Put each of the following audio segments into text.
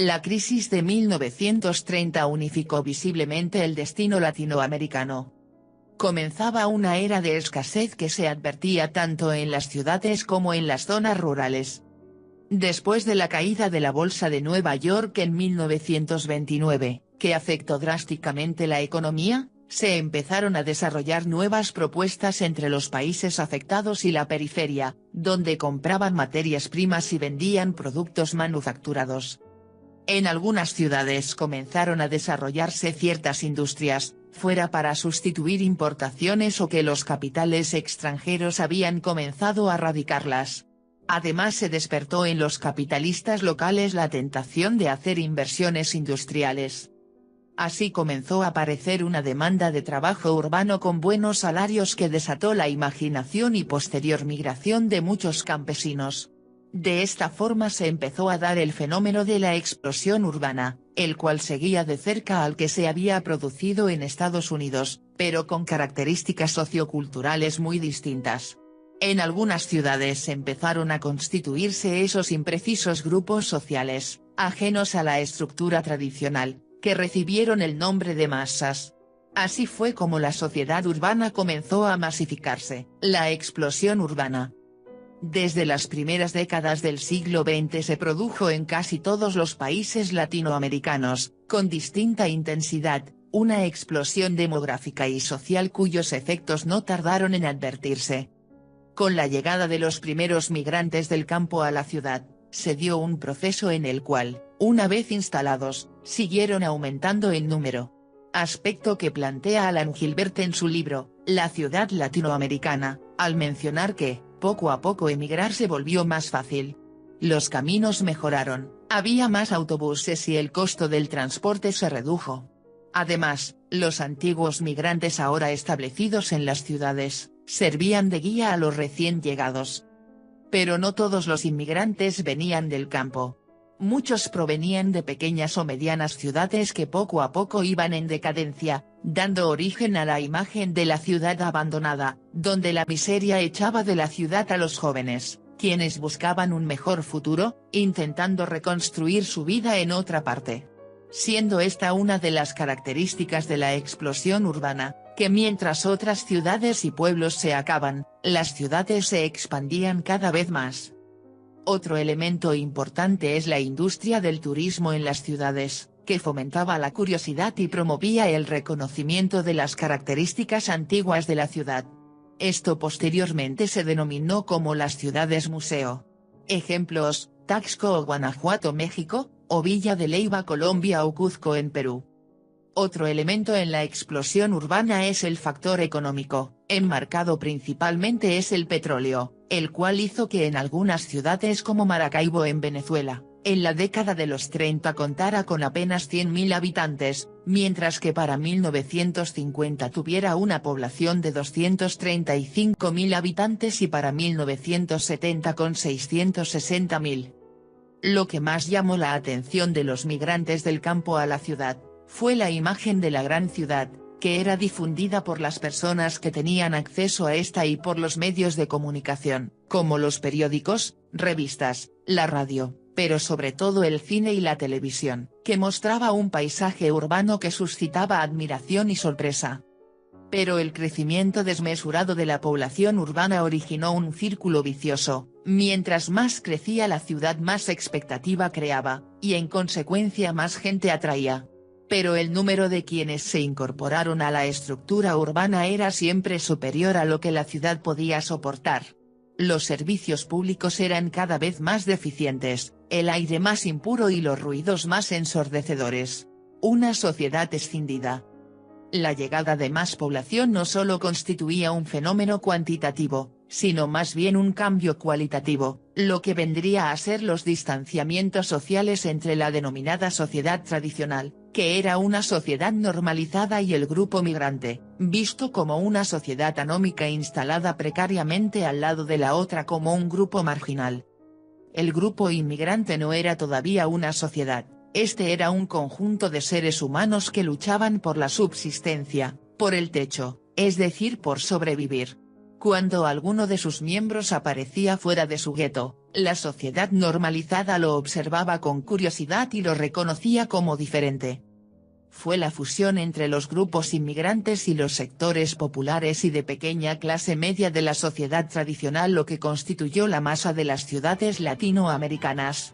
La crisis de 1930 unificó visiblemente el destino latinoamericano. Comenzaba una era de escasez que se advertía tanto en las ciudades como en las zonas rurales. Después de la caída de la Bolsa de Nueva York en 1929, que afectó drásticamente la economía, se empezaron a desarrollar nuevas propuestas entre los países afectados y la periferia, donde compraban materias primas y vendían productos manufacturados. En algunas ciudades comenzaron a desarrollarse ciertas industrias, fuera para sustituir importaciones o que los capitales extranjeros habían comenzado a radicarlas. Además se despertó en los capitalistas locales la tentación de hacer inversiones industriales. Así comenzó a aparecer una demanda de trabajo urbano con buenos salarios que desató la imaginación y posterior migración de muchos campesinos. De esta forma se empezó a dar el fenómeno de la explosión urbana, el cual seguía de cerca al que se había producido en Estados Unidos, pero con características socioculturales muy distintas. En algunas ciudades empezaron a constituirse esos imprecisos grupos sociales, ajenos a la estructura tradicional, que recibieron el nombre de masas. Así fue como la sociedad urbana comenzó a masificarse, la explosión urbana. Desde las primeras décadas del siglo XX se produjo en casi todos los países latinoamericanos, con distinta intensidad, una explosión demográfica y social cuyos efectos no tardaron en advertirse. Con la llegada de los primeros migrantes del campo a la ciudad, se dio un proceso en el cual, una vez instalados, siguieron aumentando en número. Aspecto que plantea Alan Gilbert en su libro, La ciudad latinoamericana, al mencionar que, poco a poco emigrar se volvió más fácil. Los caminos mejoraron, había más autobuses y el costo del transporte se redujo. Además, los antiguos migrantes ahora establecidos en las ciudades, servían de guía a los recién llegados. Pero no todos los inmigrantes venían del campo. Muchos provenían de pequeñas o medianas ciudades que poco a poco iban en decadencia, dando origen a la imagen de la ciudad abandonada, donde la miseria echaba de la ciudad a los jóvenes, quienes buscaban un mejor futuro, intentando reconstruir su vida en otra parte. Siendo esta una de las características de la explosión urbana, que mientras otras ciudades y pueblos se acaban, las ciudades se expandían cada vez más. Otro elemento importante es la industria del turismo en las ciudades, que fomentaba la curiosidad y promovía el reconocimiento de las características antiguas de la ciudad. Esto posteriormente se denominó como las ciudades museo. Ejemplos, Taxco o Guanajuato, México, o Villa de Leyva, Colombia o Cuzco en Perú. Otro elemento en la explosión urbana es el factor económico, enmarcado principalmente es el petróleo, el cual hizo que en algunas ciudades como Maracaibo en Venezuela, en la década de los 30 contara con apenas 100.000 habitantes, mientras que para 1950 tuviera una población de 235.000 habitantes y para 1970 con 660.000. Lo que más llamó la atención de los migrantes del campo a la ciudad, fue la imagen de la gran ciudad, que era difundida por las personas que tenían acceso a esta y por los medios de comunicación, como los periódicos, revistas, la radio, pero sobre todo el cine y la televisión, que mostraba un paisaje urbano que suscitaba admiración y sorpresa. Pero el crecimiento desmesurado de la población urbana originó un círculo vicioso, mientras más crecía la ciudad más expectativa creaba, y en consecuencia más gente atraía. Pero el número de quienes se incorporaron a la estructura urbana era siempre superior a lo que la ciudad podía soportar. Los servicios públicos eran cada vez más deficientes, el aire más impuro y los ruidos más ensordecedores. Una sociedad escindida. La llegada de más población no solo constituía un fenómeno cuantitativo, sino más bien un cambio cualitativo, lo que vendría a ser los distanciamientos sociales entre la denominada sociedad tradicional, que era una sociedad normalizada, y el grupo migrante, visto como una sociedad anómica instalada precariamente al lado de la otra como un grupo marginal. El grupo inmigrante no era todavía una sociedad, este era un conjunto de seres humanos que luchaban por la subsistencia, por el techo, es decir por sobrevivir. Cuando alguno de sus miembros aparecía fuera de su gueto, la sociedad normalizada lo observaba con curiosidad y lo reconocía como diferente. Fue la fusión entre los grupos inmigrantes y los sectores populares y de pequeña clase media de la sociedad tradicional lo que constituyó la masa de las ciudades latinoamericanas.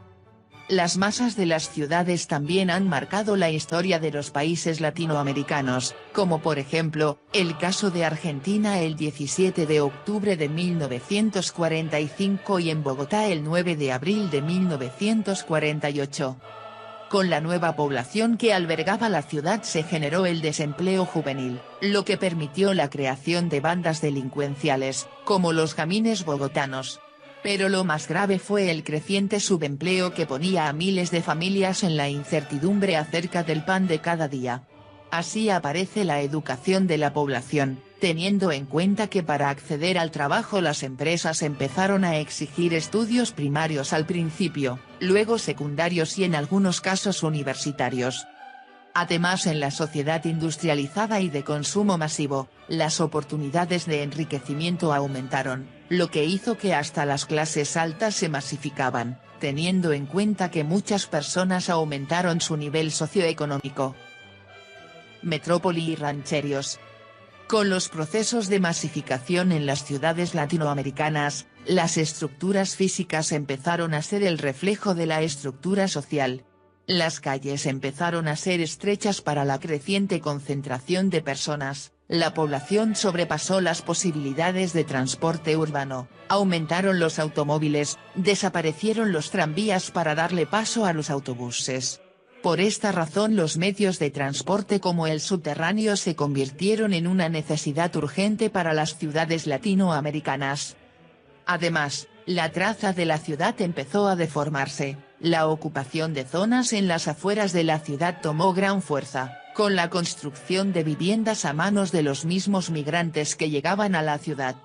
Las masas de las ciudades también han marcado la historia de los países latinoamericanos, como por ejemplo, el caso de Argentina el 17 de octubre de 1945 y en Bogotá el 9 de abril de 1948. Con la nueva población que albergaba la ciudad se generó el desempleo juvenil, lo que permitió la creación de bandas delincuenciales, como los gamines bogotanos. Pero lo más grave fue el creciente subempleo que ponía a miles de familias en la incertidumbre acerca del pan de cada día. Así aparece la educación de la población, teniendo en cuenta que para acceder al trabajo las empresas empezaron a exigir estudios primarios al principio, luego secundarios y en algunos casos universitarios. Además, en la sociedad industrializada y de consumo masivo, las oportunidades de enriquecimiento aumentaron, lo que hizo que hasta las clases altas se masificaban, teniendo en cuenta que muchas personas aumentaron su nivel socioeconómico. Metrópoli y rancherios. Con los procesos de masificación en las ciudades latinoamericanas, las estructuras físicas empezaron a ser el reflejo de la estructura social. Las calles empezaron a ser estrechas para la creciente concentración de personas, la población sobrepasó las posibilidades de transporte urbano, aumentaron los automóviles, desaparecieron los tranvías para darle paso a los autobuses. Por esta razón los medios de transporte como el subterráneo se convirtieron en una necesidad urgente para las ciudades latinoamericanas. Además, la traza de la ciudad empezó a deformarse, la ocupación de zonas en las afueras de la ciudad tomó gran fuerza, con la construcción de viviendas a manos de los mismos migrantes que llegaban a la ciudad.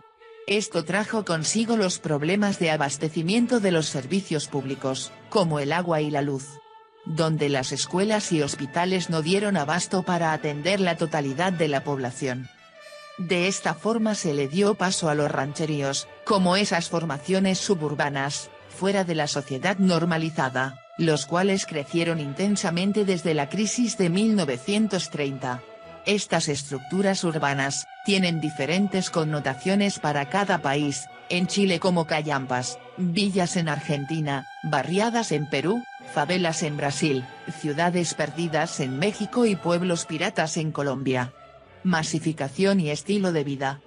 Esto trajo consigo los problemas de abastecimiento de los servicios públicos, como el agua y la luz, donde las escuelas y hospitales no dieron abasto para atender la totalidad de la población. De esta forma se le dio paso a los rancheríos, como esas formaciones suburbanas, fuera de la sociedad normalizada, los cuales crecieron intensamente desde la crisis de 1930. Estas estructuras urbanas, tienen diferentes connotaciones para cada país, en Chile como callampas, villas en Argentina, barriadas en Perú, favelas en Brasil, ciudades perdidas en México y pueblos piratas en Colombia. Masificación y estilo de vida.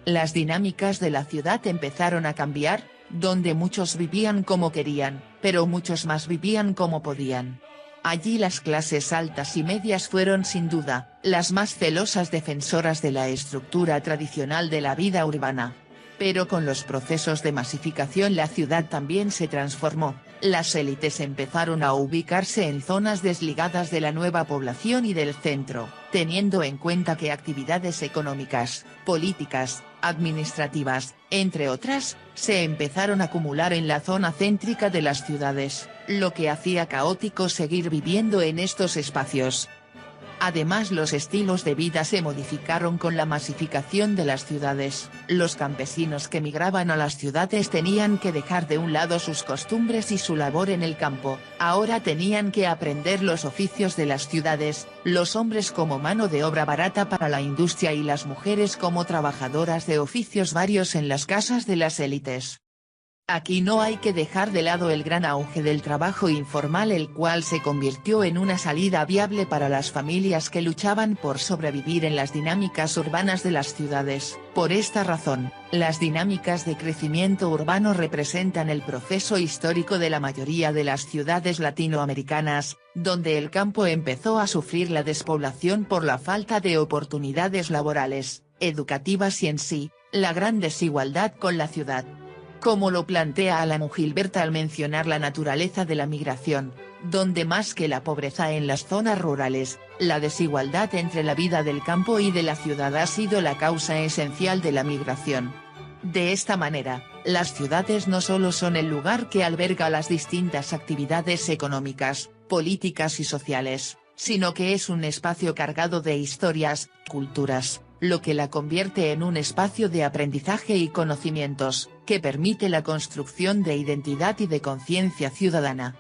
Las dinámicas de la ciudad empezaron a cambiar, donde muchos vivían como querían, pero muchos más vivían como podían. Allí las clases altas y medias fueron sin duda, las más celosas defensoras de la estructura tradicional de la vida urbana. Pero con los procesos de masificación la ciudad también se transformó, las élites empezaron a ubicarse en zonas desligadas de la nueva población y del centro, teniendo en cuenta que actividades económicas, políticas, administrativas, entre otras, se empezaron a acumular en la zona céntrica de las ciudades, lo que hacía caótico seguir viviendo en estos espacios. Además los estilos de vida se modificaron con la masificación de las ciudades, los campesinos que migraban a las ciudades tenían que dejar de un lado sus costumbres y su labor en el campo, ahora tenían que aprender los oficios de las ciudades, los hombres como mano de obra barata para la industria y las mujeres como trabajadoras de oficios varios en las casas de las élites. Aquí no hay que dejar de lado el gran auge del trabajo informal, el cual se convirtió en una salida viable para las familias que luchaban por sobrevivir en las dinámicas urbanas de las ciudades. Por esta razón, las dinámicas de crecimiento urbano representan el proceso histórico de la mayoría de las ciudades latinoamericanas, donde el campo empezó a sufrir la despoblación por la falta de oportunidades laborales, educativas y en sí, la gran desigualdad con la ciudad. Como lo plantea Alan Gilbert al mencionar la naturaleza de la migración, donde más que la pobreza en las zonas rurales, la desigualdad entre la vida del campo y de la ciudad ha sido la causa esencial de la migración. De esta manera, las ciudades no solo son el lugar que alberga las distintas actividades económicas, políticas y sociales, sino que es un espacio cargado de historias, culturas, lo que la convierte en un espacio de aprendizaje y conocimientos, que permite la construcción de identidad y de conciencia ciudadana.